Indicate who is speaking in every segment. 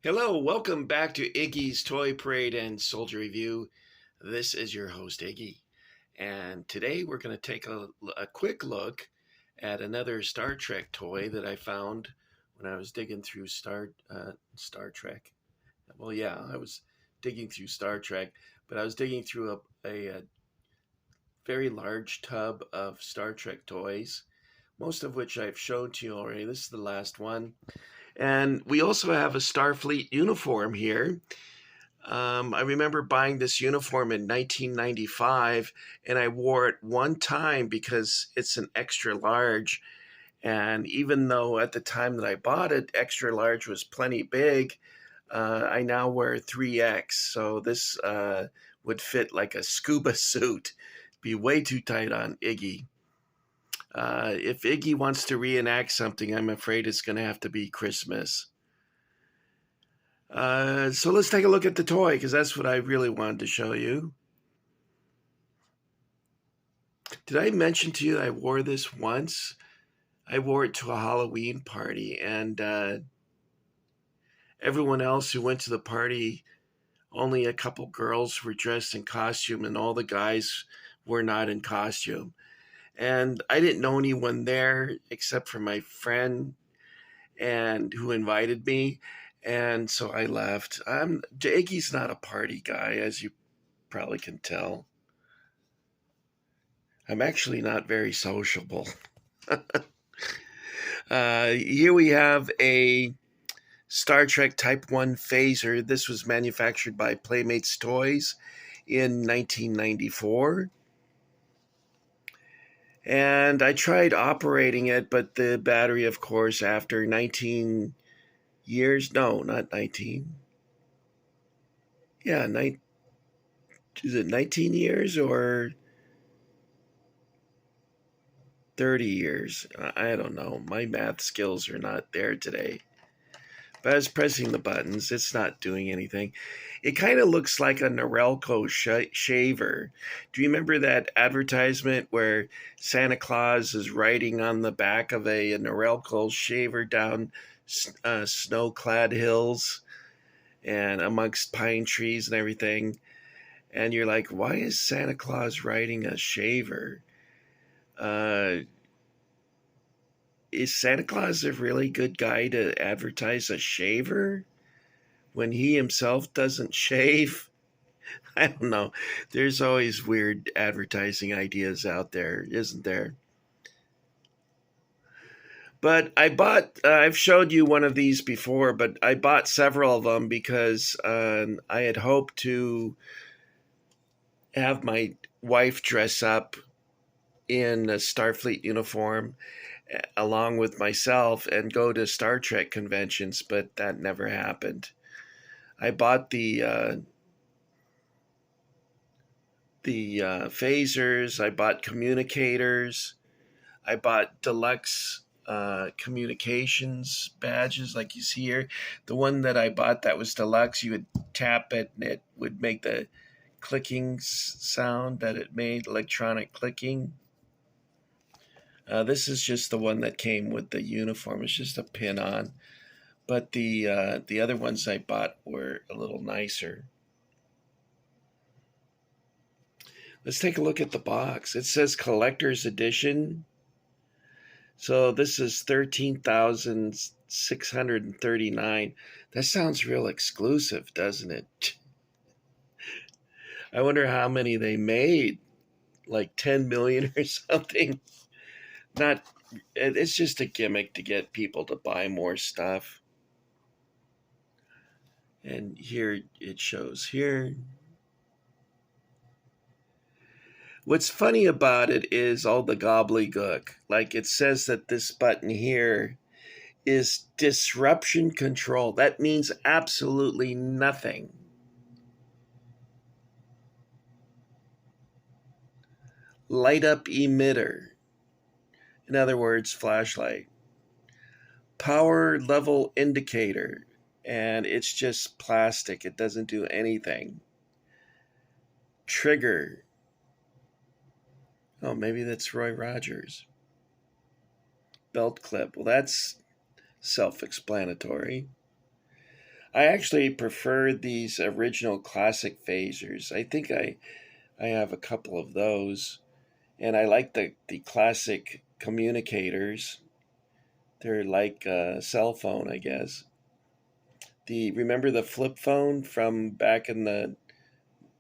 Speaker 1: Hello, welcome back to Iggy's Toy Parade and Soldier Review. This is your host, Iggy. And today we're going to take a quick look at another Star Trek toy that I found when I was digging through Star Trek. Well, yeah, I was digging through Star Trek, but I was digging through a very large tub of Star Trek toys, most of which I've shown to you already. This is the last one. And we also have a Starfleet uniform here. I remember buying this uniform in 1995, and I wore it one time because it's an extra large. And even though at the time that I bought it, extra large was plenty big, I now wear 3X. So this would fit like a scuba suit. Be way too tight on Iggy. If Iggy wants to reenact something, I'm afraid it's going to have to be Christmas. So let's take a look at the toy because that's what I really wanted to show you. Did I mention to you I wore this once? I wore it to a Halloween party, and everyone else who went to the party, only a couple girls were dressed in costume, and all the guys were not in costume. And I didn't know anyone there except for my friend and who invited me. And so I left. Iggy's not a party guy, as you probably can tell. I'm actually not very sociable. Here we have a Star Trek Type 1 phaser. This was manufactured by Playmates Toys in 1994. And I tried operating it, but the battery, of course, after 19 years, no, not 19. Yeah, is it 19 years or 30 years? I don't know. My math skills are not there today. But I was pressing the buttons. It's not doing anything. It kind of looks like a Norelco shaver. Do you remember that advertisement where Santa Claus is riding on the back of a Norelco shaver down snow-clad hills and amongst pine trees and everything? And you're like, why is Santa Claus riding a shaver? Uh, is Santa Claus a really good guy to advertise a shaver when he himself doesn't shave? I don't know. There's always weird advertising ideas out there, isn't there? But I've showed you one of these before, but I bought several of them because I had hoped to have my wife dress up in a Starfleet uniform along with myself and go to Star Trek conventions, but that never happened. I bought the phasers. I bought communicators. I bought deluxe communications badges like you see here. The one that I bought that was deluxe, you would tap it and it would make the clicking sound that it made, electronic clicking. This is just the one that came with the uniform. It's just a pin on. But the other ones I bought were a little nicer. Let's take a look at the box. It says collector's edition. So this is 13,639. That sounds real exclusive, doesn't it? I wonder how many they made. Like 10 million or something. Not It's just a gimmick to get people to buy more stuff. And here it shows here. What's funny about it is all the gobbledygook. Like it says that this button here is disruption control. That means absolutely nothing. Light up emitter. In other words, flashlight. Power level indicator. And it's just plastic. It doesn't do anything. Trigger. Oh, maybe that's Roy Rogers. Belt clip. Well, that's self-explanatory. I actually prefer these original classic phasers. I think I have a couple of those. And I like the classic communicators. They're like a cell phone, I guess. Remember the flip phone from back in the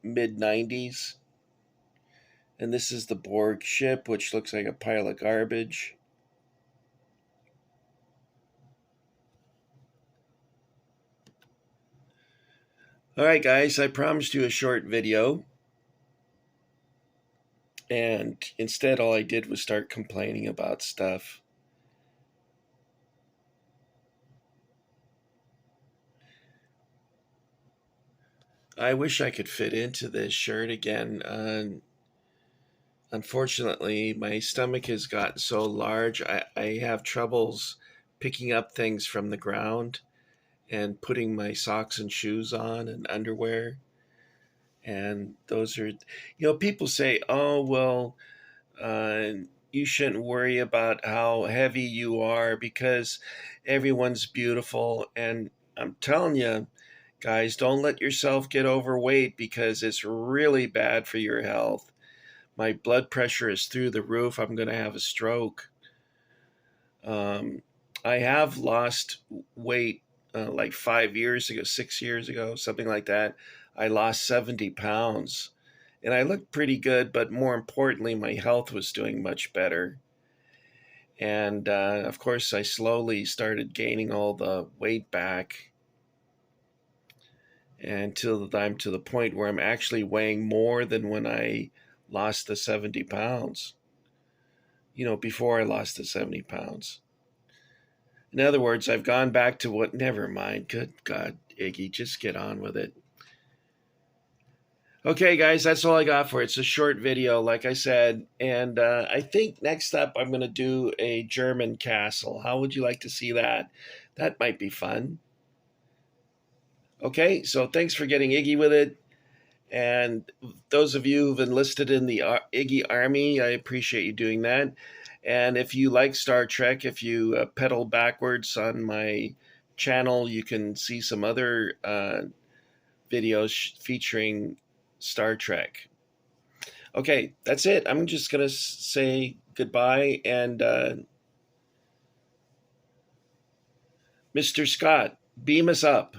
Speaker 1: mid 90s? And this is the Borg ship, which looks like a pile of garbage. All right, guys, I promised you a short video. And instead, all I did was start complaining about stuff. I wish I could fit into this shirt again. Unfortunately, my stomach has gotten so large, I have troubles picking up things from the ground and putting my socks and shoes on and underwear. And those are, people say, oh, well, uh, you shouldn't worry about how heavy you are because everyone's beautiful. And I'm telling you, guys, don't let yourself get overweight because it's really bad for your health. My blood pressure is through the roof. I'm going to have a stroke. Um, I have lost weight like 5 years ago, 6 years ago, something like that. I lost 70 pounds and I looked pretty good, but more importantly, my health was doing much better. And of course, I slowly started gaining all the weight back until I'm to the point where I'm actually weighing more than when I lost the 70 pounds, before I lost the 70 pounds. In other words, I've gone back to what, never mind. Good God, Iggy, just get on with it. Okay, guys, that's all I got for it. It's a short video, like I said. And I think next up, I'm going to do a German castle. How would you like to see that? That might be fun. Okay, so thanks for getting Iggy with it. And those of you who've enlisted in the Iggy Army, I appreciate you doing that. And if you like Star Trek, if you pedal backwards on my channel, you can see some other videos featuring Star Trek. Okay, that's it. I'm just going to say goodbye. And Mr. Scott, beam us up.